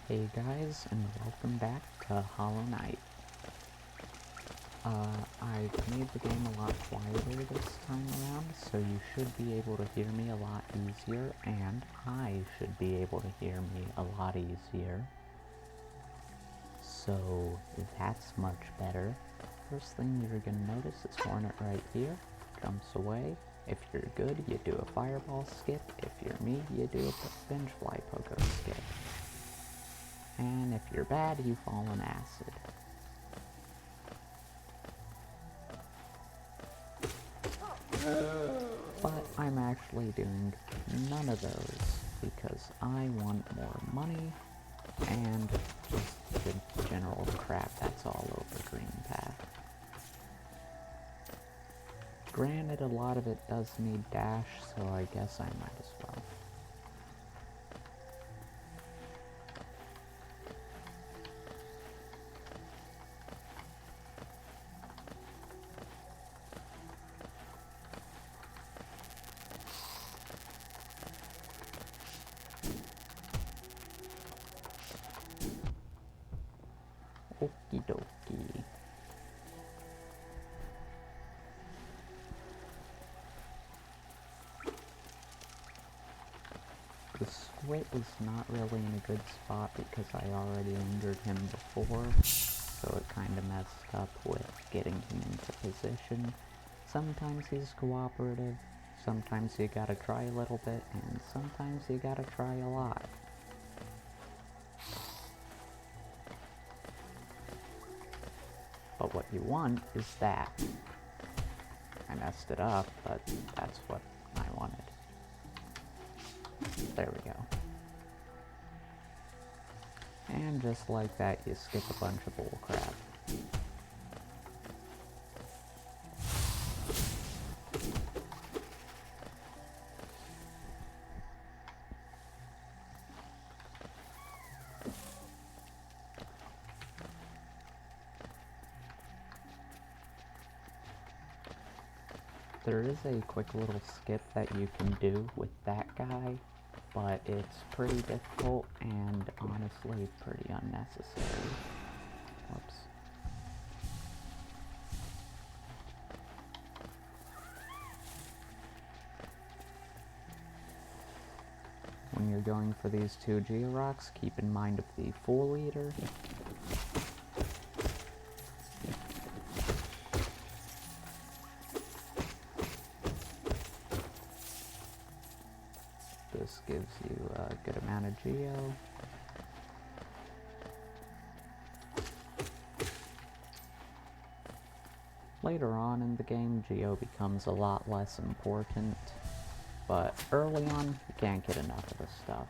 Hey guys, and welcome back to Hollow Knight. I've made the game a lot quieter this time around, so you should be able to hear me a lot easier, and I should be able to hear me a lot easier. So that's much better. First thing you're gonna notice is Hornet right here, jumps away. If you're good, you do a fireball skip. If you're me, you do a Vengefly Pogo skip. And if you're bad, you fall in acid. But I'm actually doing none of those because I want more money and just the general crap that's all over Green Path. Granted, a lot of it does need dash, so I guess I might as well. Okie dokie. The Squit is not really in a good spot because I already injured him before, so it kinda messed up with getting him into position. Sometimes he's cooperative, sometimes you gotta try a little bit, and sometimes you gotta try a lot. But what you want is that. I messed it up, but that's what I wanted. There we go. And just like that, you skip a bunch of bullcrap. There is a quick little skip that you can do with that guy, but it's pretty difficult and honestly pretty unnecessary. Whoops. When you're going for these two Georoks, keep in mind of the Fool Eater. This gives you a good amount of Geo. Later on in the game, Geo becomes a lot less important, but early on, you can't get enough of this stuff.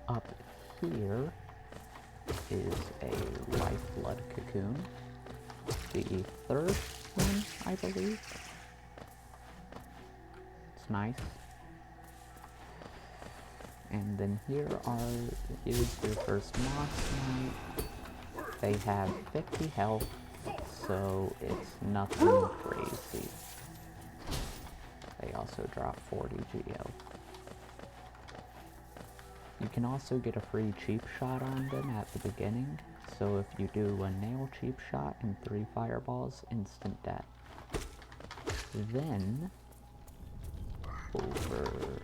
Up here is a Lifeblood Cocoon, the third one, I believe. It's nice. And then here's your first Moss Knight. They have 50 health, so it's nothing crazy. They also drop 40 Geo. You can also get a free cheap shot on them at the beginning, so if you do a nail cheap shot and 3 fireballs, instant death. Then, over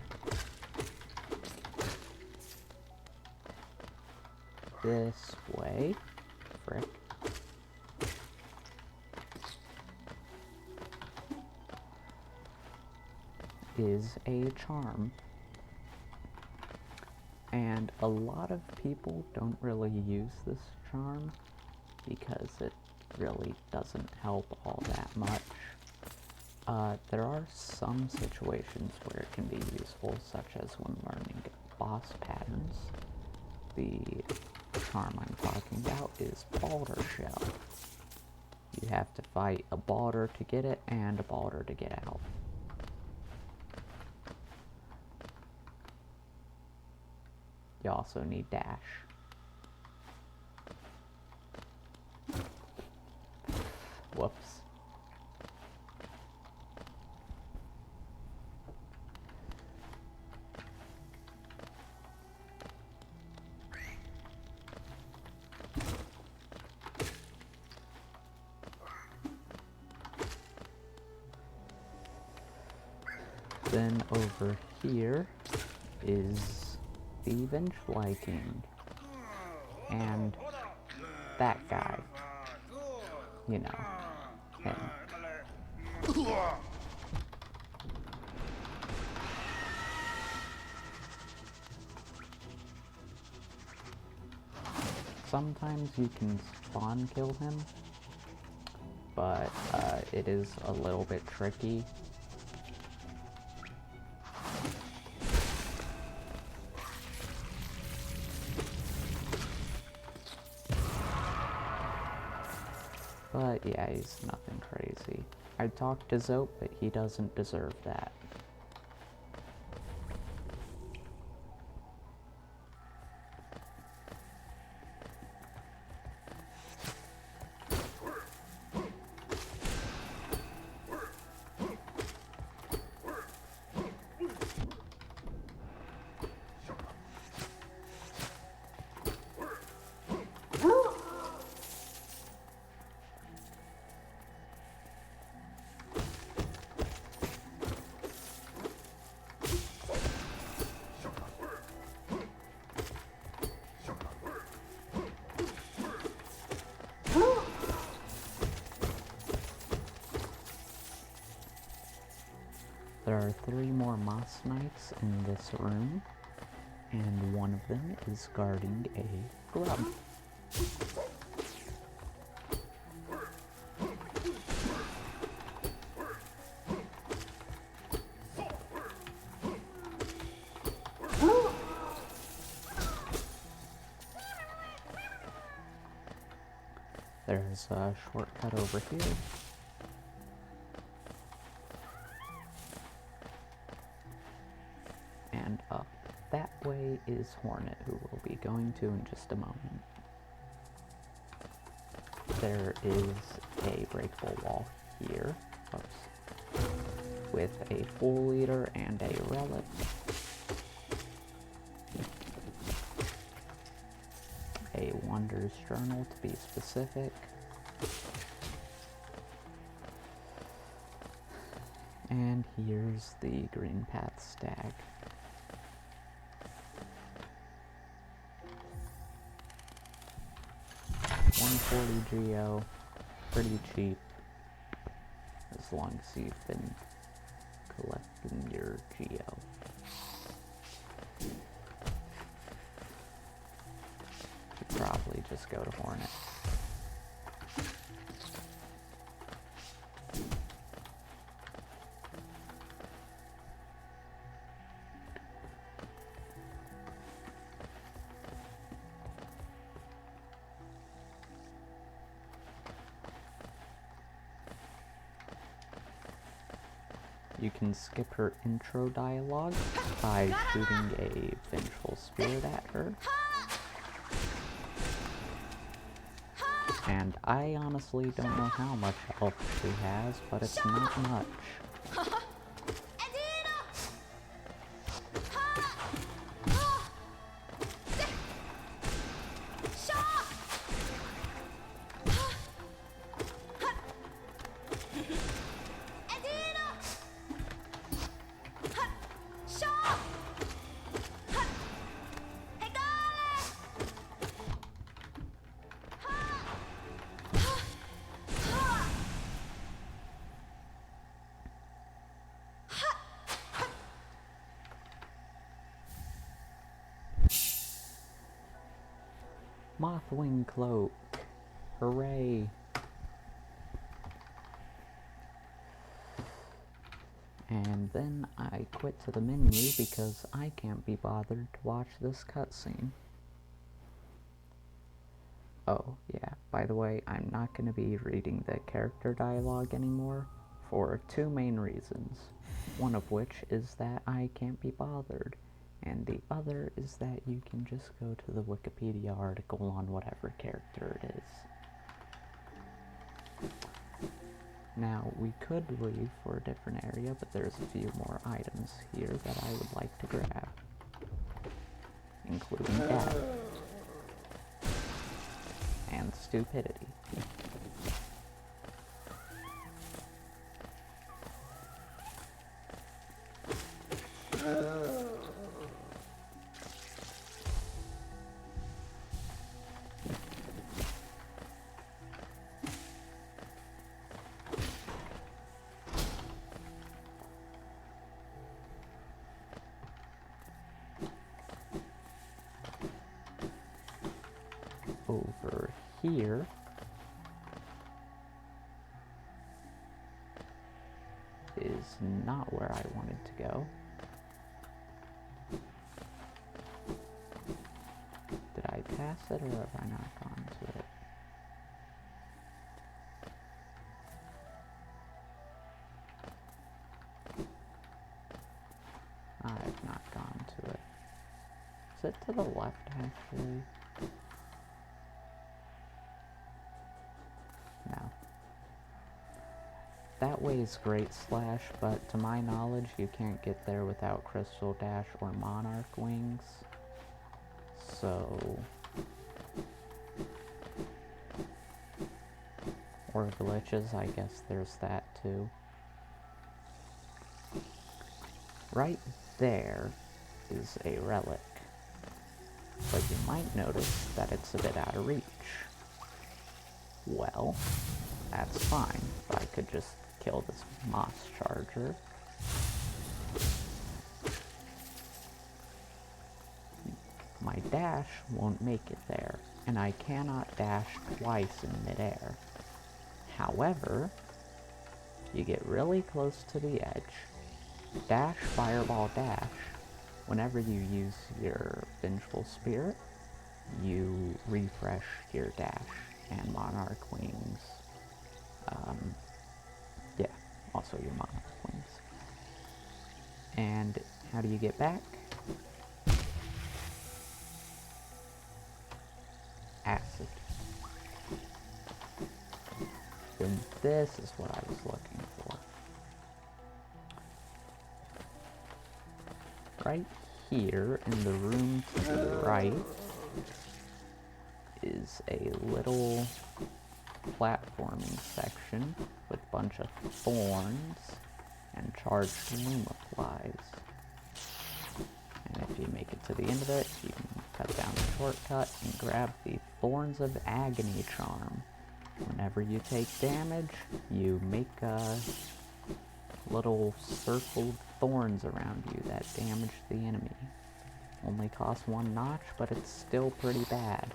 this way, frick, is a charm. And a lot of people don't really use this charm because it really doesn't help all that much. There are some situations where it can be useful, such as when learning boss patterns. The charm I'm talking about is Balder Shell. You have to fight a Balder to get it and a Balder to get out. You also need dash. Whoops. Then over here is the Vengefly King. And that guy. You know, him. Sometimes you can spawn kill him, but it is a little bit tricky. But yeah, he's nothing crazy. I talked to Zope, but he doesn't deserve that. There are 3 more Moss Knights in this room, and one of them is guarding a grub. There's a shortcut over here. And up that way is Hornet, who we'll be going to in just a moment. There is a breakable wall here, with a full leader and a relic. A Wanderer's Journal to be specific. And here's the Green Path Stag. $140 geo, pretty cheap, as long as you've been collecting your geo. Should probably just go to Hornet. You can skip her intro dialogue by shooting a vengeful spirit at her. And I honestly don't know how much health she has, but it's not much. Mothwing Cloak. Hooray. And then I quit to the menu because I can't be bothered to watch this cutscene. Oh, yeah, by the way, I'm not going to be reading the character dialogue anymore for 2 main reasons. One of which is that I can't be bothered, and the other is that you can just go to the Wikipedia article on whatever character it is. Now, we could leave for a different area, but there's a few more items here that I would like to grab, including death and stupidity. Over here is not where I wanted to go. Did I pass it or have I not gone to it? I have not gone to it. Is it to the left actually? No. That way is Great Slash, but to my knowledge you can't get there without Crystal Dash or Monarch Wings. So... or glitches, I guess there's that too. Right there is a relic, but you might notice that it's a bit out of reach. Well, that's fine. I could just kill this Moss Charger. My dash won't make it there, and I cannot dash twice in midair. However, you get really close to the edge, dash, fireball, dash. Whenever you use your Vengeful Spirit, you refresh your dash and Monarch Wings. Yeah, also your Monarch Wings. And how do you get back? Acid. Then this is what I was looking for. Right here in the room to the right is a little platforming section with a bunch of thorns and charged Luma flies. And if you make it to the end of it, you can cut down the shortcut and grab the Thorns of Agony charm. Whenever you take damage, you make little circled thorns around you that damage the enemy. Only costs 1 notch, but it's still pretty bad.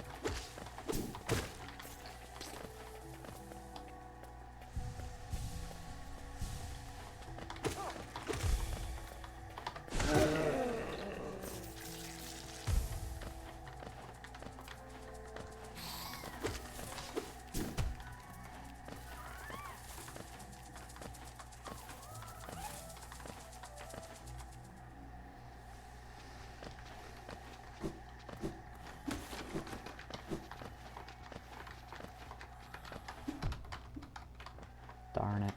Darn it.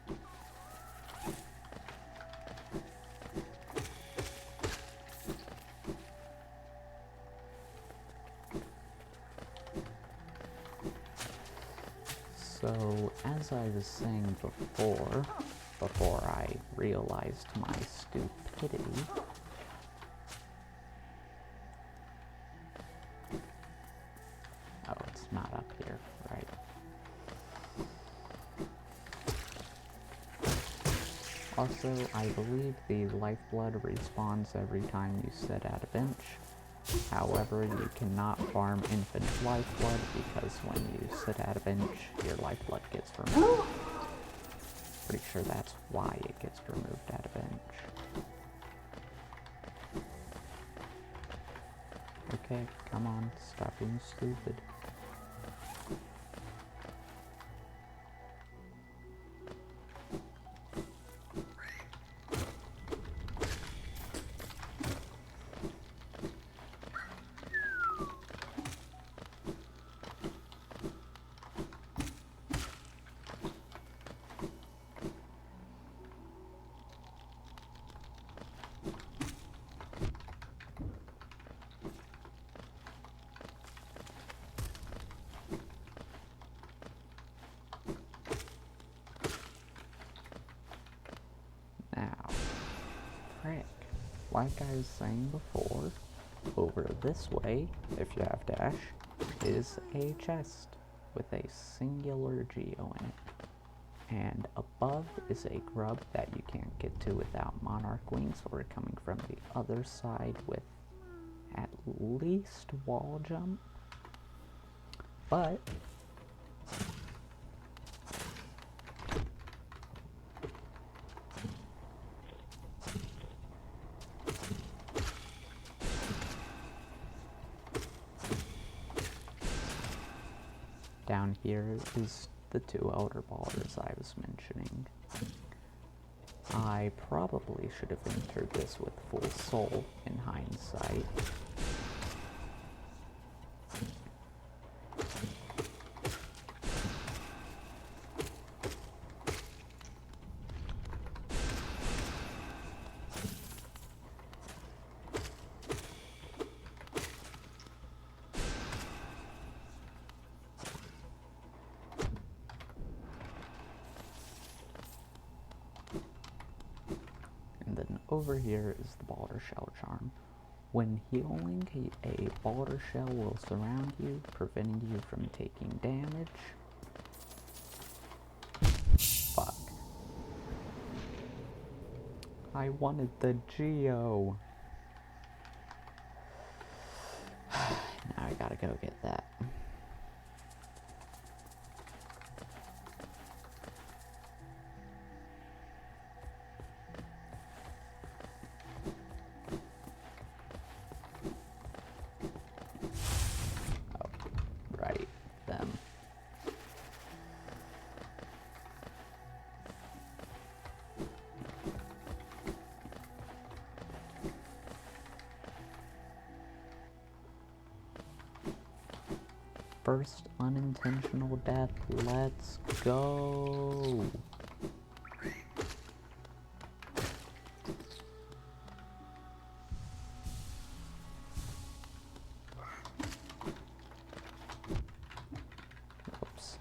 So, as I was saying before I realized my stupidity, oh, it's not up here, right. Also, I believe the lifeblood respawns every time you sit at a bench. However, you cannot farm infinite lifeblood because when you sit at a bench, your lifeblood gets removed. Pretty sure that's why it gets removed at a bench. Okay, come on, stop being stupid. like I was saying before, over this way, if you have dash, is a chest with a singular geo in it. And above is a grub that you can't get to without monarch wings or coming from the other side with at least wall jump. But down here is the two elder ballers I was mentioning. I probably should have entered this with full soul in hindsight. And then over here is the Balder Shell charm. When healing, a Balder Shell will surround you, preventing you from taking damage. Fuck. I wanted the Geo. Now I gotta go get that. First unintentional death, let's go! Oops.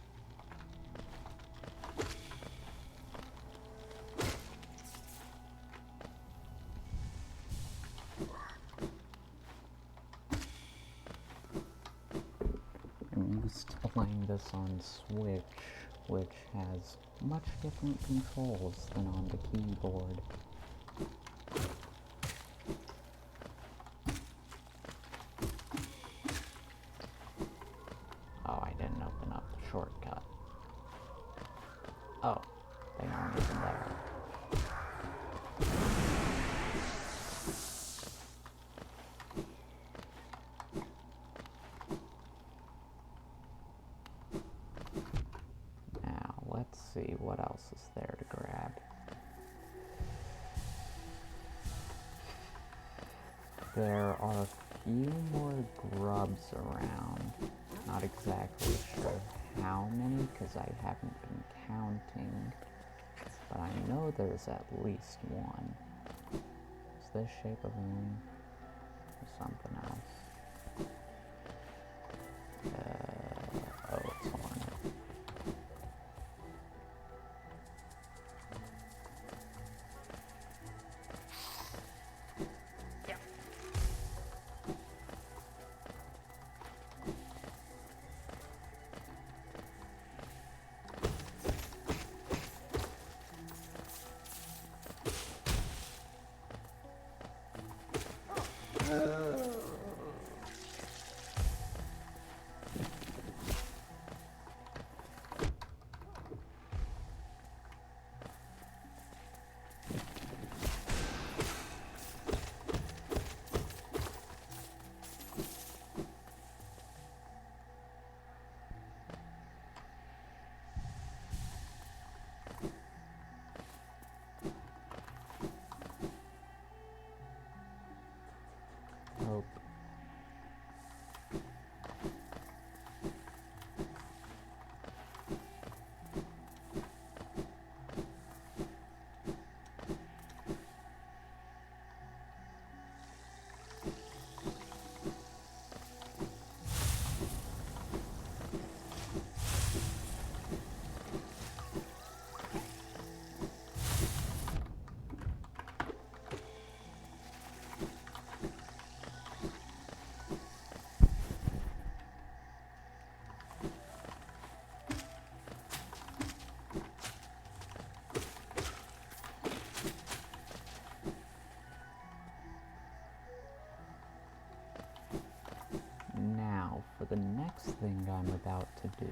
I'm used to playing this on Switch, which has much different controls than on the keyboard. Oh, I didn't open up the shortcut. Oh, they aren't even there. Let's see what else is there to grab. There are a few more grubs around. Not exactly sure how many because I haven't been counting, but I know there's at least one. Is this shape of a moon or something else? Oh, it's hornet. for the next thing I'm about to do,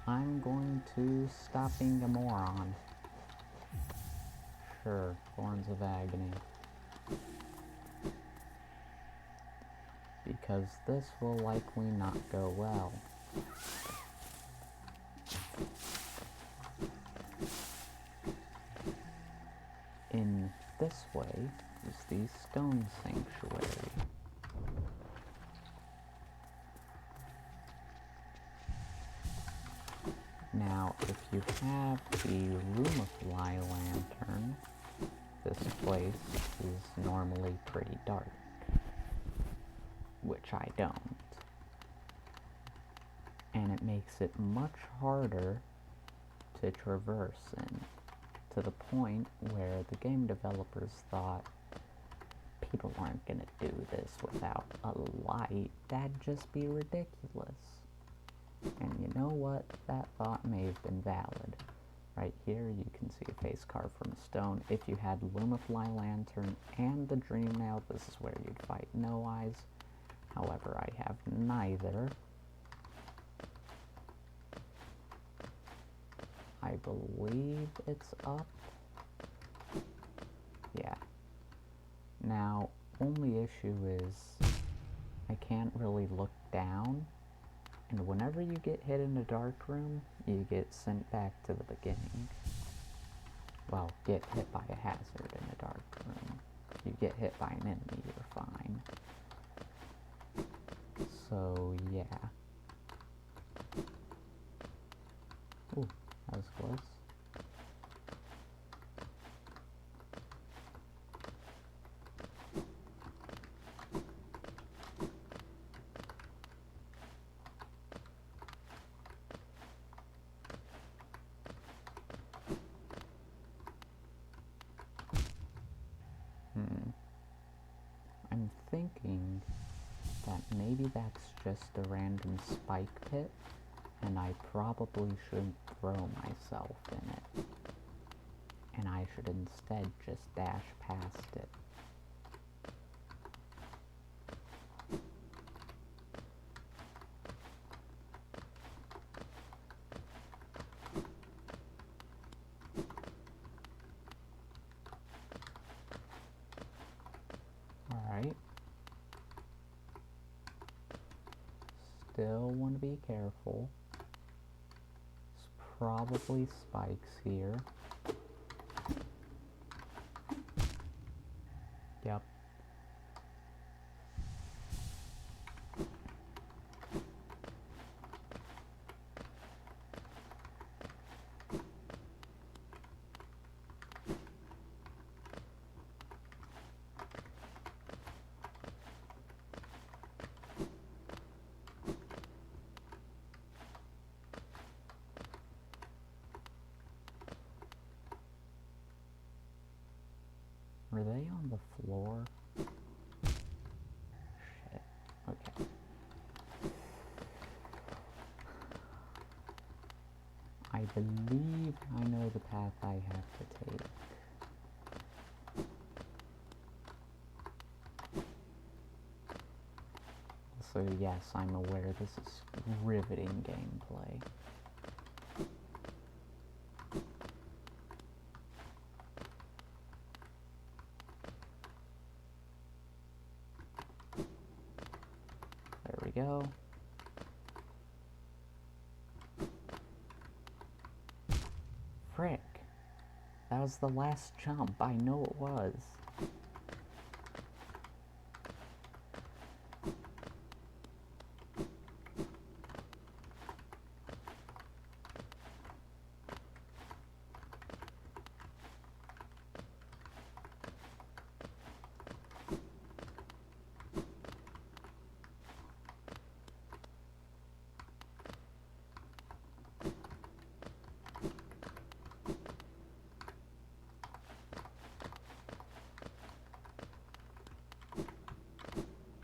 I'm going to stop being a moron. Sure, Thorns of Agony. Because this will likely not go well. In this way is the Stone Sanctuary. Now, if you have the Room of Fly lantern, this place is normally pretty dark, which I don't. And it makes it much harder to traverse in, to the point where the game developers thought people aren't gonna do this without a light. That'd just be ridiculous. And you know what? That thought may have been valid. Right here you can see a face carved from a stone. If you had Lumifly Lantern and the Dream Nail, this is where you'd fight No Eyes. However, I have neither. I believe it's up. Yeah. Now, only issue is I can't really look down, and whenever you get hit in a dark room, you get sent back to the beginning. Well, get hit by a hazard in a dark room. If you get hit by an enemy, you're fine. So, yeah. Ooh, that was close. I'm thinking that maybe that's just a random spike pit, and I probably shouldn't throw myself in it. And I should instead just dash past it. Alright. Still want to be careful. There's probably spikes here. Yep. Were they on the floor? Shit. Okay. I believe I know the path I have to take. So yes, I'm aware this is riveting gameplay. There we go. Frick. That was the last jump. I know it was.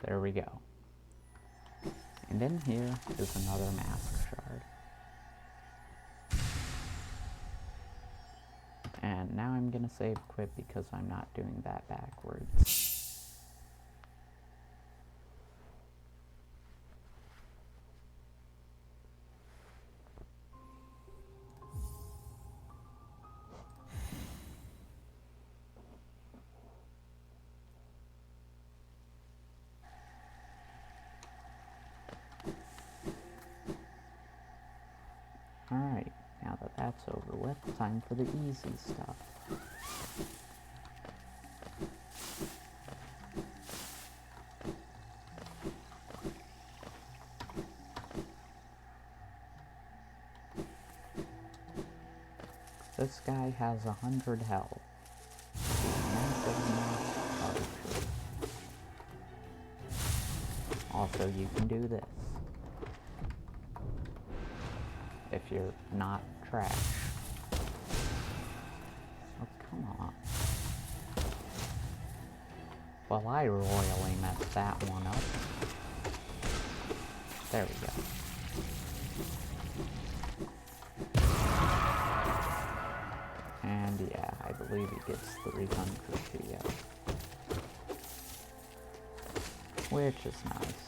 There we go. And in here is another mask shard. And now I'm gonna save quit because I'm not doing that backwards. that's over with. Time for the easy stuff. This guy has 100 health. Also, you can do this. If you're not trash. Oh, come on. Well, I royally messed that one up. There we go. And yeah, I believe he gets 300 Geo. Which is nice.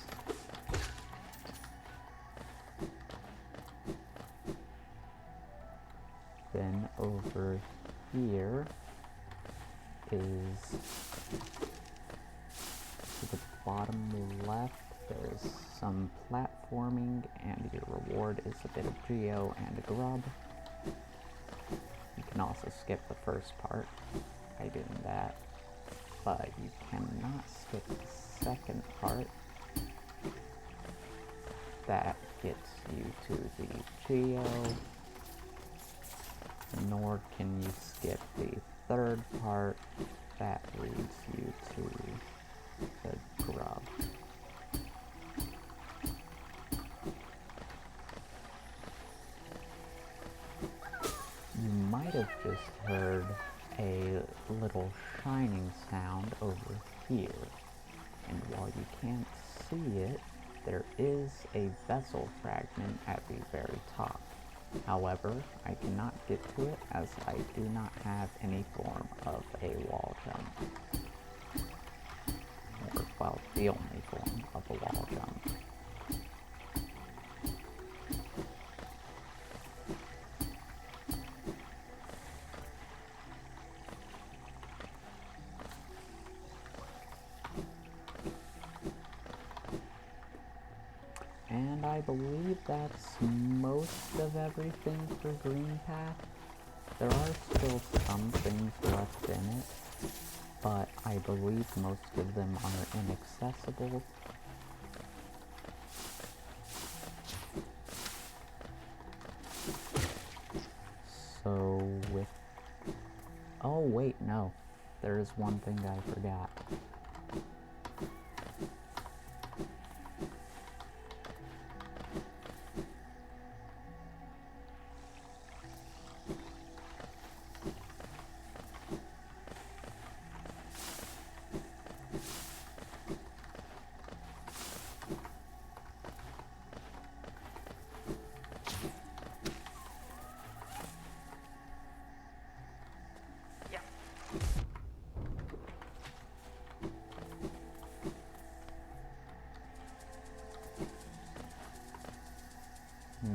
Then over here is to the bottom left, there's some platforming, and your reward is a bit of Geo and a grub. You can also skip the first part by doing that, but you cannot skip the second part. That gets you to the Geo, nor can you skip the third part. That leads you to the grub. You might have just heard a little shining sound over here, and while you can't see it, there is a vessel fragment at the very top. However, I cannot get to it as I do not have any form of a wall jump. Or, well, the only form of a wall jump. And I believe that's most of everything for Green Path. There are still some things left in it, but I believe most of them are inaccessible. So with... oh wait, no. There is one thing I forgot.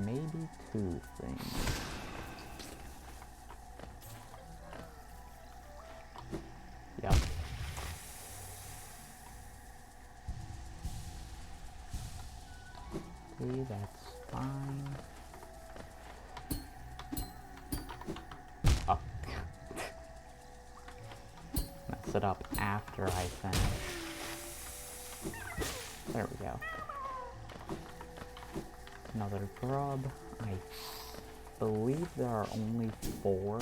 Maybe two things. Yep. Okay, that's fine. Oh. Mess it up after I finish. There we go. Another grub. I believe there are only 4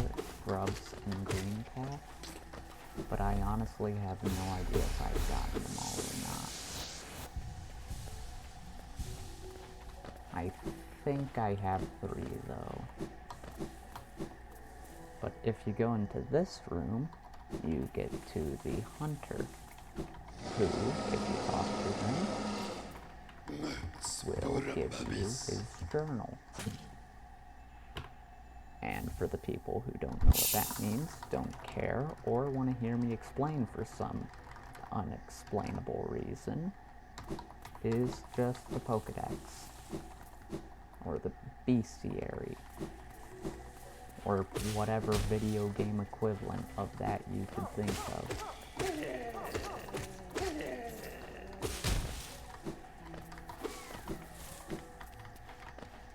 grubs in Green Path, but I honestly have no idea if I've gotten them all or not. I think I have 3 though. But if you go into this room, you get to the hunter, who, if you talk to him, will give you his journal. And for the people who don't know what that means, don't care, or want to hear me explain for some unexplainable reason, is just the Pokedex, or the bestiary, or whatever video game equivalent of that you could think of.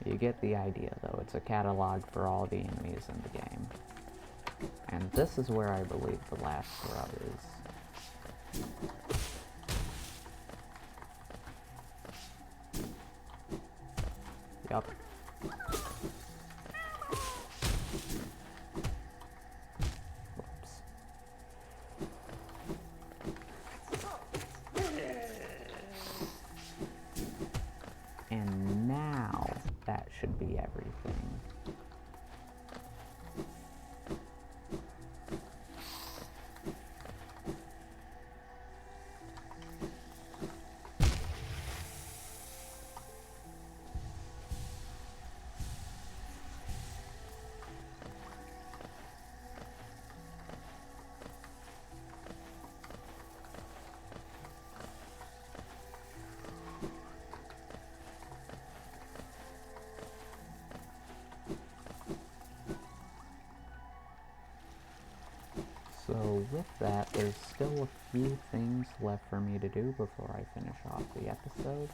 You get the idea, though. It's a catalog for all the enemies in the game. And this is where I believe the last grub is. Yup. Whoops. And now that should be everything. So with that, there's still a few things left for me to do before I finish off the episode.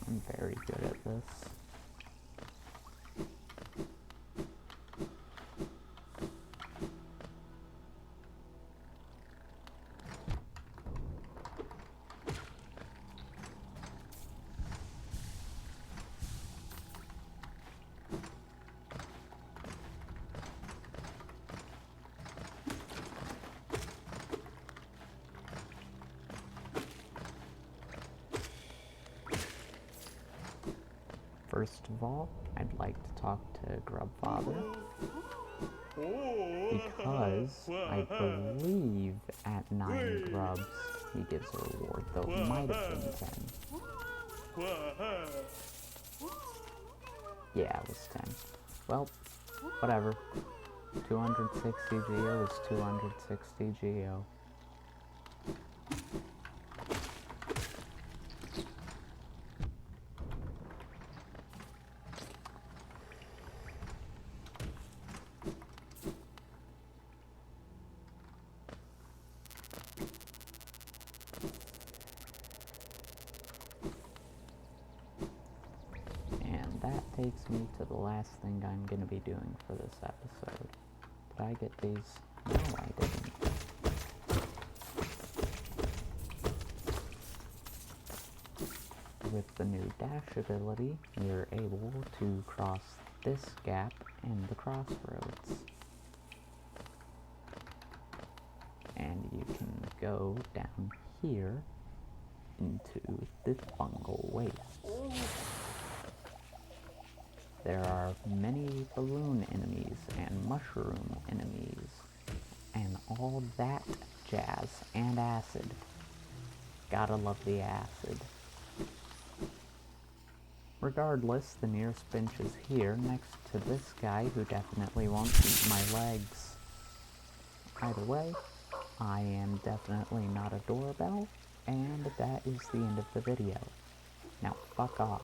I'm very good at this. First of all, I'd like to talk to Grubfather, because I believe at 9 grubs he gives a reward, though it might have been 10. Yeah, it was 10. Well, whatever. 260 Geo is 260 Geo. That takes me to the last thing I'm going to be doing for this episode. Did I get these? No, I didn't. With the new dash ability, you're able to cross this gap in the crossroads. And you can go down here into the fungal waste. There are many balloon enemies and mushroom enemies and all that jazz, and acid. Gotta love the acid. Regardless, the nearest bench is here next to this guy who definitely won't eat my legs. Either way, I am definitely not a doorbell, and that is the end of the video. Now fuck off.